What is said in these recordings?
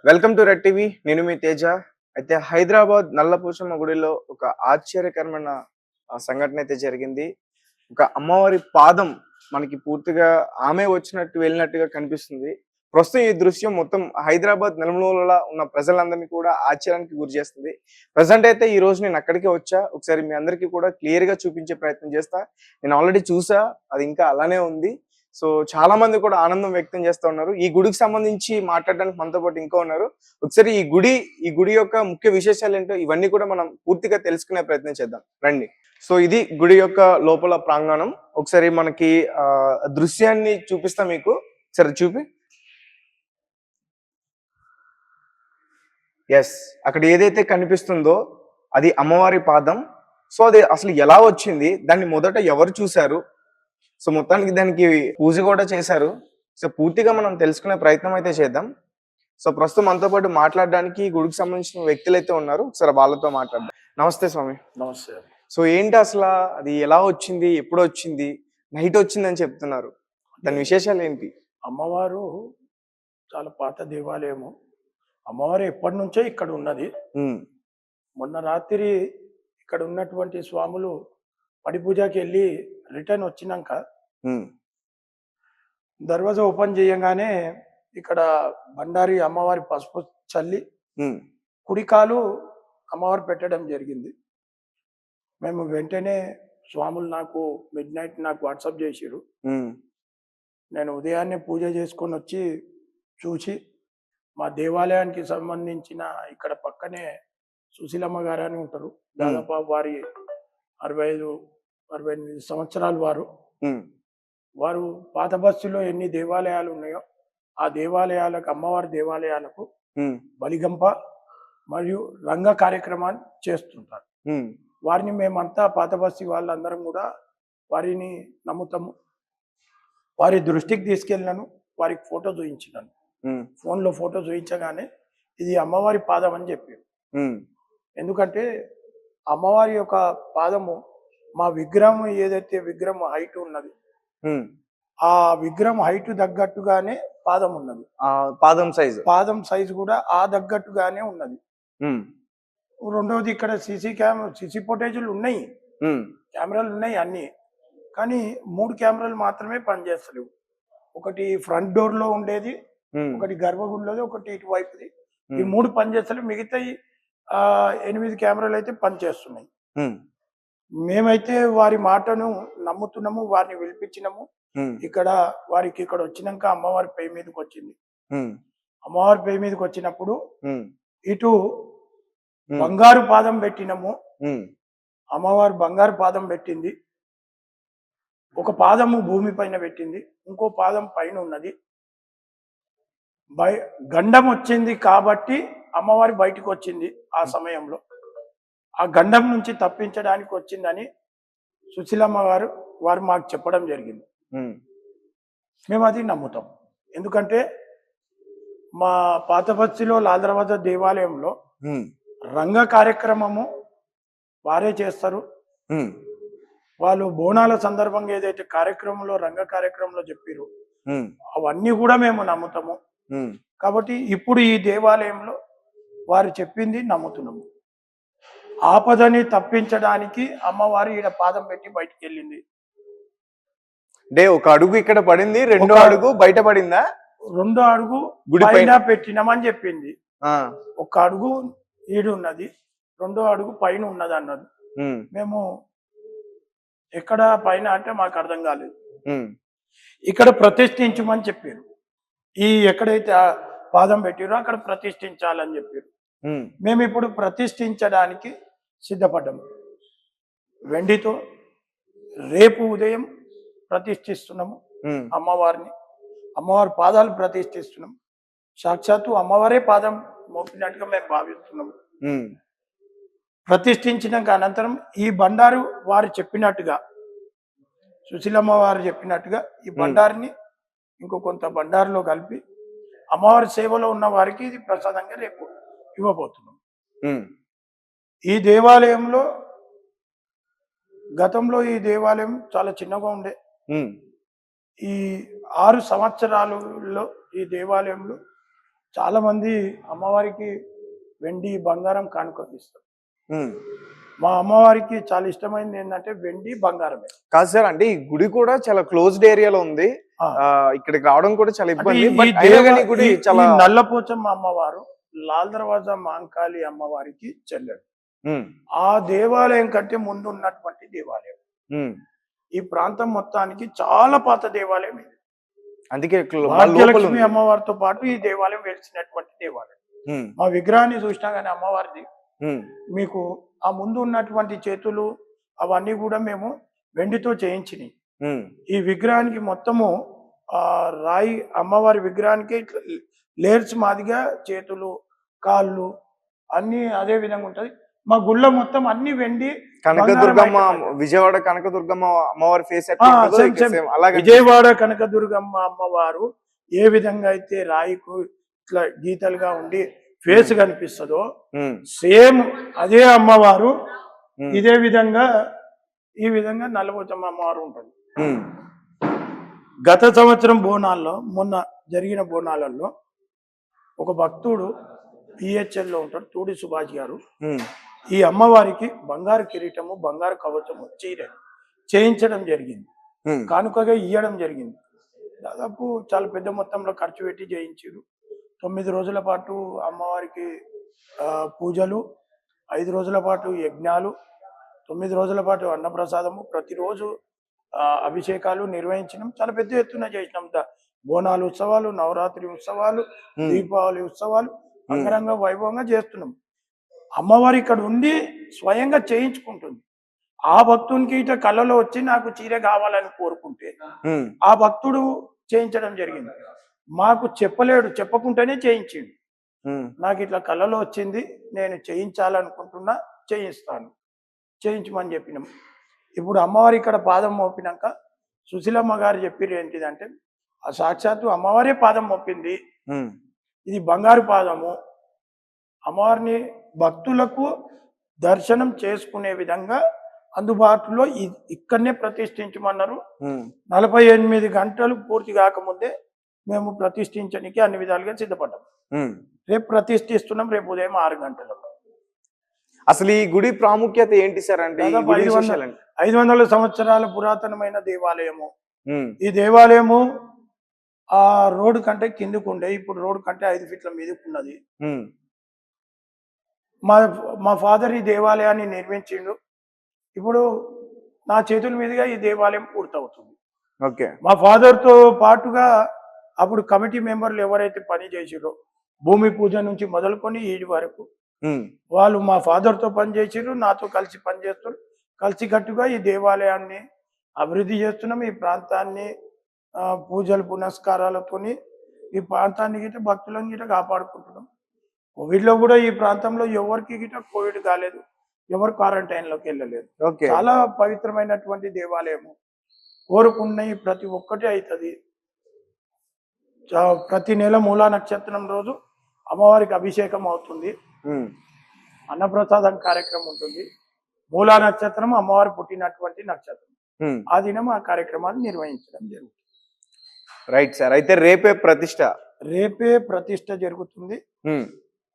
Welcome to red TV. నేను మీ తేజ. అయితే హైదరాబాద్ నల్లపోచమ్మ గుడిలో ఒక ఆశ్చర్యకరమైన సంఘటన అయితే జరిగింది. ఒక అమ్మవారి పాదం మనకి పూర్తిగా ఆమె వచ్చినట్టు వెళ్ళినట్టుగా కనిపిస్తుంది. ప్రస్తుతం ఈ దృశ్యం మొత్తం హైదరాబాద్ నలుమూలలా ఉన్న ప్రజలందరినీ కూడా ఆశ్చర్యానికి గురి చేస్తుంది. ప్రెజెంట్ అయితే ఈ రోజు నేను అక్కడికే వచ్చా. ఒకసారి మీ అందరికీ కూడా క్లియర్ గా చూపించే ప్రయత్నం చేస్తా. నేను ఆల్రెడీ చూసా, అది ఇంకా అలానే ఉంది. సో చాలా మంది కూడా ఆనందం వ్యక్తం చేస్తా ఉన్నారు. ఈ గుడికి సంబంధించి మాట్లాడడానికి మనతో పాటు ఇంకా ఉన్నారు. ఒకసారి ఈ గుడి యొక్క ముఖ్య విశేషాలు ఏంటో ఇవన్నీ కూడా మనం పూర్తిగా తెలుసుకునే ప్రయత్నం చేద్దాం రండి. సో ఇది గుడి యొక్క లోపల ప్రాంగణం. ఒకసారి మనకి దృశ్యాన్ని చూపిస్తా మీకు. సరే చూపి. ఎస్, అక్కడ ఏదైతే కనిపిస్తుందో అది అమ్మవారి పాదం. సో అది అసలు ఎలా వచ్చింది, దాన్ని మొదట ఎవరు చూశారు, సో మొత్తానికి దానికి పూజ కూడా చేశారు. సో పూర్తిగా మనం తెలుసుకునే ప్రయత్నం అయితే చేద్దాం. సో ప్రస్తుతం మనతో పాటు మాట్లాడడానికి గుడికి సంబంధించిన వ్యక్తులు అయితే ఉన్నారు. సరే వాళ్ళతో మాట్లాడదాం. నమస్తే స్వామి. నమస్తే. సో ఏంటి అసలు అది ఎలా వచ్చింది, ఎప్పుడు వచ్చింది, నైట్ వచ్చిందని చెప్తున్నారు, దాని విశేషాలు ఏంటి? అమ్మవారు చాలా పాత దేవాలయము. అమ్మవారు ఎప్పటి నుంచో ఇక్కడ ఉన్నది. మొన్న రాత్రి ఇక్కడ ఉన్నటువంటి స్వాములు పడి పూజకి వెళ్ళి రిటర్న్ వచ్చినాక దర్వాజా ఓపెన్ చేయగానే ఇక్కడ బండారి అమ్మవారి పసుపు చల్లి కుడికాలు అమ్మవారు పెట్టడం జరిగింది. మేము వెంటనే స్వాములు నాకు మిడ్నైట్ నాకు వాట్సాప్ చేసిరు. నేను ఉదయాన్నే పూజ చేసుకొని వచ్చి చూసి మా దేవాలయానికి సంబంధించిన ఇక్కడ పక్కనే సుశీలమ్మ గారు అని ఉంటారు. దాదాపు వారి 65-68 సంవత్సరాలు వారు పాత బస్సులో ఎన్ని దేవాలయాలు ఉన్నాయో ఆ దేవాలయాలకు అమ్మవారి దేవాలయాలకు బలిగంప మరియు రంగ కార్యక్రమాన్ని చేస్తుంటారు. వారిని మేమంతా పాత బస్సు వాళ్ళందరం కూడా వారిని నమ్ముతాము. వారి దృష్టికి తీసుకెళ్ళినాను, వారికి ఫోటో చూపించినాను. ఫోన్లో ఫోటో చూపించగానే ఇది అమ్మవారి పాదం అని చెప్పారు. ఎందుకంటే అమ్మవారి యొక్క పాదము మా విగ్రహం ఏదైతే విగ్రహం హైట్ ఉన్నది ఆ విగ్రహం హైట్ తగ్గట్టుగానే పాదం ఉన్నది. పాదం సైజు కూడా ఆ తగ్గట్టుగానే ఉన్నది. రెండవది ఇక్కడ సీసీ ఫుటేజీలు ఉన్నాయి, కెమెరాలు ఉన్నాయి అన్ని. కానీ 3 కెమెరాలు మాత్రమే పనిచేస్తలేవు. ఒకటి ఫ్రంట్ డోర్ లో ఉండేది, ఒకటి గర్భగుడిలోది, ఒకటి ఇటువైపుది. ఈ 3 పనిచేస్తలేవు. మిగతా 8 కెమెరాలు అయితే పనిచేస్తున్నాయి. మేమైతే వారి మాటను నమ్ముతున్నాము, వారిని పిలిపించినాము. ఇక్కడ వారికి ఇక్కడ వచ్చినాక అమ్మవారి పై మీదకి వచ్చింది. అమ్మవారి పై మీదకి వచ్చినప్పుడు ఇటు బంగారు పాదం పెట్టినము. అమ్మవారు బంగారు పాదం పెట్టింది. ఒక పాదము భూమి పైన పెట్టింది, ఇంకో పాదం పైన ఉన్నది. గండం వచ్చింది కాబట్టి అమ్మవారి బయటికి వచ్చింది. ఆ సమయంలో ఆ గండం నుంచి తప్పించడానికి వచ్చిందని సుశీలమ్మ వారు మాకు చెప్పడం జరిగింది. మేము అది నమ్ముతాం. ఎందుకంటే మా పాత బస్తిలో లాల్ దేవాలయంలో రంగ కార్యక్రమము వారే చేస్తారు. వాళ్ళు బోనాల సందర్భంగా ఏదైతే కార్యక్రమంలో రంగ కార్యక్రమంలో చెప్పారు అవన్నీ కూడా మేము నమ్ముతాము. కాబట్టి ఇప్పుడు ఈ దేవాలయంలో వారు చెప్పింది నమ్ముతున్నాము. ఆపదని తప్పించడానికి అమ్మవారి ఈడ పాదం పెట్టి బయటికి వెళ్ళింది. అంటే ఒక అడుగు ఇక్కడ పడింది, రెండో అడుగు బయట పడిందా? రెండో అడుగు పైన పెట్టినామని చెప్పింది. ఒక అడుగు ఈడున్నది, రెండో అడుగు పైన ఉన్నది అన్నది. మేము ఎక్కడ పైన అంటే మాకు అర్థం కాలేదు. ఇక్కడ ప్రతిష్ఠించమని చెప్పారు. ఈ ఎక్కడైతే పాదం పెట్టారో అక్కడ ప్రతిష్ఠించాలని చెప్పారు. మేము ఇప్పుడు ప్రతిష్ఠించడానికి సిద్ధపడ్డాము. వెండితో రేపు ఉదయం ప్రతిష్ఠిస్తున్నాము అమ్మవారిని. అమ్మవారి పాదాలు ప్రతిష్ఠిస్తున్నాం. సాక్షాత్తు అమ్మవారే పాదం మోపినట్టుగా మేము భావిస్తున్నాము. ప్రతిష్ఠించినాక అనంతరం ఈ బండారు వారు చెప్పినట్టుగా, సుశీలమ్మ వారు చెప్పినట్టుగా ఈ బండారిని ఇంకో కొంత బండారులో కలిపి అమ్మవారి సేవలో ఉన్న వారికి ఇది ప్రసాదంగా రేపు ఇవ్వబోతున్నాం. ఈ దేవాలయంలో గతంలో ఈ దేవాలయం చాలా చిన్నగా ఉండే. ఈ 6 సంవత్సరాలలో ఈ దేవాలయంలో చాలా మంది అమ్మవారికి వెండి బంగారం కానుక ఇస్తారు. ఉమ్. మా అమ్మవారికి చాలా ఇష్టమైనది ఏంటంటే వెండి బంగారమే. కాదు సార్, అంటే ఈ గుడి కూడా చాలా క్లోజ్డ్ ఏరియాలో ఉంది. ఆ, ఇక్కడికి రావడం కూడా చాలా అంటే ఇబ్బంది. ఈ బట్ అయినా కానీ ఈ గుడి ఈ చాలా నల్లపోచమ్మ అమ్మవారు లాల్ దర్వాజా మాంకాళి అమ్మవారికి చెల్లెడు. ఉమ్, ఆ దేవాలయం కంటే ముందు ఉన్నటువంటి దేవాలయం. ఉమ్. ఈ ప్రాంతం మొత్తానికి చాలా పాత దేవాలయం ఇది. అందుకే భాగ్యలక్ష్మి అమ్మవారితో పాటు ఈ దేవాలయం వెలిసినటువంటి దేవాలయం. ఉమ్, మా విగ్రహాన్ని చూసినా కానీ అమ్మవారిది ఉమ్, మీకు ఆ ముందు ఉన్నటువంటి చేతులు అవన్నీ కూడా మేము వెండితో చేయించినాయి. ఉమ్, ఈ విగ్రహానికి మొత్తము ఆ రాయి అమ్మవారి విగ్రహానికి ఇట్లా లేయర్స్ మాదిగా చేతులు కాళ్ళు అన్ని అదే విధంగా ఉంటది. మా గుళ్ళ మొత్తం అన్ని వెండి కనకదుర్గమ్మ, బంగారం ఐటమ్. విజయవాడ కనకదుర్గమ్మ అమ్మవారి ఫేస్ సేమ్. అలాగే విజయవాడ కనకదుర్గమ్మ అమ్మవారు ఏ విధంగా అయితే రాయికు ఇట్లా గీతలుగా ఉండి ఫేస్ కనిపిస్తుందో ఉమ్, సేమ్ అదే అమ్మవారు ఉమ్, ఇదే విధంగా ఈ విధంగా నల్లపోచమ్మ అమ్మవారు ఉంటుంది. ఉమ్, గత సంవత్సరం బోనాల్లో మొన్న జరిగిన బోనాలలో ఒక భక్తుడు PHL లో ఉంటాడు, తూడి సుభాష్ గారు. ఉమ్, ఈ అమ్మవారికి బంగారు కిరీటము బంగారు కవచము చీర చేయించడం జరిగింది, ఉమ్, కానుకగా ఇవ్వడం జరిగింది. దాదాపు చాలా పెద్ద మొత్తంలో ఖర్చు పెట్టి చేయించారు. 9 రోజుల పాటు అమ్మవారికి పూజలు, 5 రోజుల పాటు యజ్ఞాలు, 9 రోజుల పాటు అన్నప్రసాదము, ప్రతిరోజు అభిషేకాలు నిర్వహించడం చాలా పెద్ద ఎత్తున చేసినాం. బోనాలు ఉత్సవాలు, నవరాత్రి ఉత్సవాలు, దీపావళి ఉత్సవాలు అంగరంగ వైభవంగా చేస్తున్నాం. అమ్మవారి ఇక్కడ ఉండి స్వయంగా చేయించుకుంటుంది. ఆ భక్తునికి ఇట కళ్ళలో వచ్చి నాకు చీర కావాలని కోరుకుంటే ఉమ్, ఆ భక్తుడు చేయించడం జరిగింది. మాకు చెప్పలేడు, చెప్పకుండానే చేయించిండు. ఉమ్, నాకు ఇట్లా కళ్ళలో వచ్చింది, నేను చేయించాలనుకుంటున్నా, చేయిస్తాను, చేయించమని చెప్పినాం. ఇప్పుడు అమ్మవారి ఇక్కడ పాదం మోపినాక సుశీలమ్మ గారు చెప్పారు ఏంటిదంటే ఆ సాక్షాత్తు అమ్మవారే పాదం మోపింది, ఉమ్, ఇది బంగారు పాదము, అమ్మవారిని భక్తులకు దర్శనం చేసుకునే విధంగా అందుబాటులో ఇక్కడనే ప్రతిష్ఠించమన్నారు. ఉమ్, 48 గంటలు పూర్తి కాకముందే మేము ప్రతిష్ఠించడానికి అన్ని విధాలుగా సిద్ధపడ్డాం. ఉమ్. రేపు ప్రతిష్ఠిస్తున్నాం, రేపు ఉదయం 6 గంటలకు. అసలు ఈ గుడి ప్రాముఖ్యత ఏంటి సార్? అంటే ఈ దాదాపు గుడి విశేషాలు ఏంటి? 500 సంవత్సరాల పురాతనమైన దేవాలయము. ఉమ్, ఈ దేవాలయము ఆ రోడ్డు కంటే కిందకు ఉండే, ఇప్పుడు రోడ్డు కంటే 5 ఫీట్ల మీదకు ఉన్నది. ఉమ్, మా మా ఫాదర్ ఈ దేవాలయాన్ని నిర్మించిండు. ఇప్పుడు నా చేతుల మీదుగా ఈ దేవాలయం పూర్తవుతుంది. ఓకే. మా ఫాదర్తో పాటుగా అప్పుడు కమిటీ మెంబర్లు ఎవరైతే పని చేసిరో భూమి పూజ నుంచి మొదలుకొని ఈడి వరకు ఉమ్, వాళ్ళు మా ఫాదర్తో పనిచేసారు, నాతో కలిసి పనిచేస్తారు. కలిసికట్టుగా ఈ దేవాలయాన్ని అభివృద్ధి చేస్తున్నాం. ఈ ప్రాంతాన్ని పూజలు పునస్కారాలతోని ఈ ప్రాంతాన్ని గిట్ట భక్తులను గిట్ట కాపాడుకుంటున్నాం. కోవిడ్లో కూడా ఈ ప్రాంతంలో ఎవరికి గిట్ట కోవిడ్ కాలేదు, ఎవరు క్వారంటైన్లోకి వెళ్ళలేదు. ఓకే. చాలా పవిత్రమైనటువంటి దేవాలయము. కోరుకున్న ప్రతి ఒక్కటి అవుతుంది. ప్రతి నెల మూలా నక్షత్రం రోజు అమ్మవారికి అభిషేకం అవుతుంది, ఉమ్, అన్నప్రసాదం కార్యక్రమం ఉంటుంది. మూలా నక్షత్రం అమ్మవారు పుట్టినటువంటి నక్షత్రం. ఉమ్. ఆ దినం ఆ కార్యక్రమాన్ని నిర్వహించడం జరుగుతుంది. Right sir. అయితే రేపే ప్రతిష్ట. రేపే ప్రతిష్ట జరుగుతుంది. ఉమ్,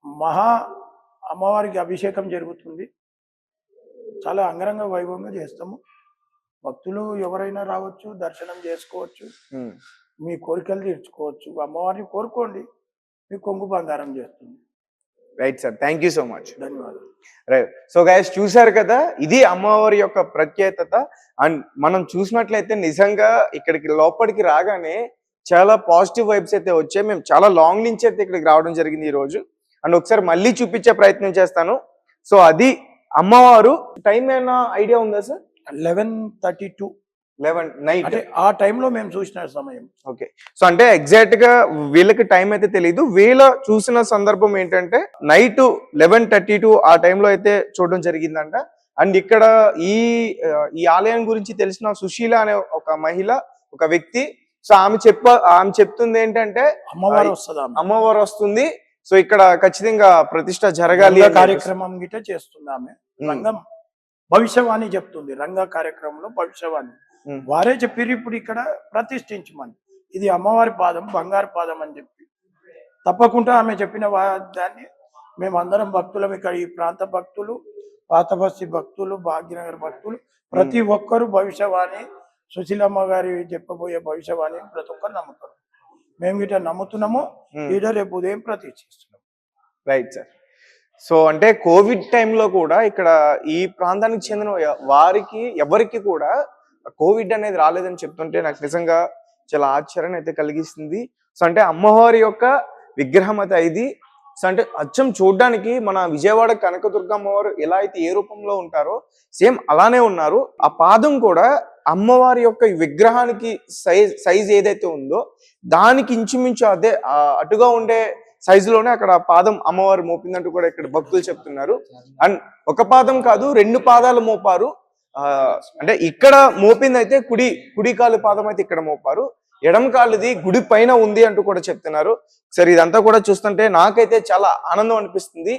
మహా అమ్మవారికి అభిషేకం జరుగుతుంది. చాలా అంగరంగ వైభవంగా చేస్తాము. భక్తులు ఎవరైనా రావచ్చు, దర్శనం చేసుకోవచ్చు, ఉమ్. మీ కోరికలు తీర్చుకోవచ్చు. అమ్మవారిని కోరుకోండి, మీ కొంగు బంగారం చేస్తుంది. Right sir, thank you so much. ధన్యవాదాలు. రైట్. సో గైస్, చూశారు కదా, ఇది అమ్మవారి యొక్క ప్రత్యేకత. అండ్ మనం చూసినట్లయితే నిజంగా ఇక్కడికి లోపలికి రాగానే చాలా పాజిటివ్ వైబ్స్ అయితే వచ్చాయి. మేము చాలా లాంగ్ నుంచి అయితే ఇక్కడికి రావడం జరిగింది ఈ రోజు. అండ్ ఒకసారి మళ్ళీ చూపించే ప్రయత్నం చేస్తాను. సో అది అమ్మవారు. టైం ఏమైనా ఐడియా ఉందా సార్? 11:32 11 నైట్. అంటే ఆ టైంలో మేము చూసిన సమయం. ఓకే. సో అంటే ఎగ్జాక్ట్ గా వీళ్ళకి టైం అయితే తెలియదు. వీళ్ళ చూసిన సందర్భం ఏంటంటే నైట్ 11:32 ఆ టైంలో అయితే చూడడం జరిగిందంట. అండ్ ఇక్కడ ఈ ఆలయం గురించి తెలిసిన సుశీల అనే ఒక మహిళ, ఒక వ్యక్తి, సో ఆమె చెప్తుంది ఏంటంటే అమ్మవారు వస్తుంది, సో ఇక్కడ ఖచ్చితంగా ప్రతిష్ట జరగాలి కార్యక్రమం గిట్ట చేస్తుంది ఆమె. రంగం భవిష్యవాణి చెప్తుంది, రంగ కార్యక్రమంలో భవిష్యవాణి వారే చెప్పారు. ఇప్పుడు ఇక్కడ ప్రతిష్ఠించమని, ఇది అమ్మవారి పాదం, బంగారు పాదం అని చెప్పి తప్పకుండా ఆమె చెప్పిన దాన్ని మేమందరం భక్తులం, ఇక్కడ ఈ ప్రాంత భక్తులు, పాతబస్తి భక్తులు, భాగ్యనగర్ భక్తులు, ప్రతి ఒక్కరు భవిష్యవాణి, సుశీలమ్మ గారి చెప్పబోయే భవిష్యవాణి ప్రతి ఒక్కరు నమ్ముతారు. మేము ఇట్లా నమ్ముతున్నాము. ఈడ రేపు ఉదయం ప్రతీక్షిస్తున్నాం. Right sir. సో అంటే కోవిడ్ టైంలో కూడా ఇక్కడ ఈ ప్రాంతానికి చెందిన వారికి ఎవరికి కూడా కోవిడ్ అనేది రాలేదని చెప్తుంటే నాకు నిజంగా చాలా ఆశ్చర్యాన్ని అయితే కలిగిస్తుంది. సో అంటే అమ్మవారి యొక్క విగ్రహం అయితే ఇది. సో అంటే అచ్చం చూడడానికి మన విజయవాడ కనకదుర్గ అమ్మవారు ఎలా అయితే ఏ రూపంలో ఉంటారో సేమ్ అలానే ఉన్నారు. ఆ పాదం కూడా అమ్మవారి యొక్క విగ్రహానికి సైజ్ ఏదైతే ఉందో దానికి ఇంచుమించు అదే అటుగా ఉండే సైజులోనే అక్కడ పాదం అమ్మవారు మోపిందంటూ కూడా ఇక్కడ భక్తులు చెప్తున్నారు. అండ్ ఒక పాదం కాదు, 2 పాదాలు మోపారు. అంటే ఇక్కడ మోపింది అయితే కుడి కాలు పాదం అయితే ఇక్కడ మోపారు, ఎడమ కాలుది గుడి పైన ఉంది అంటూ కూడా చెప్తున్నారు. సరే, ఇదంతా కూడా చూస్తుంటే నాకైతే చాలా ఆనందం అనిపిస్తుంది.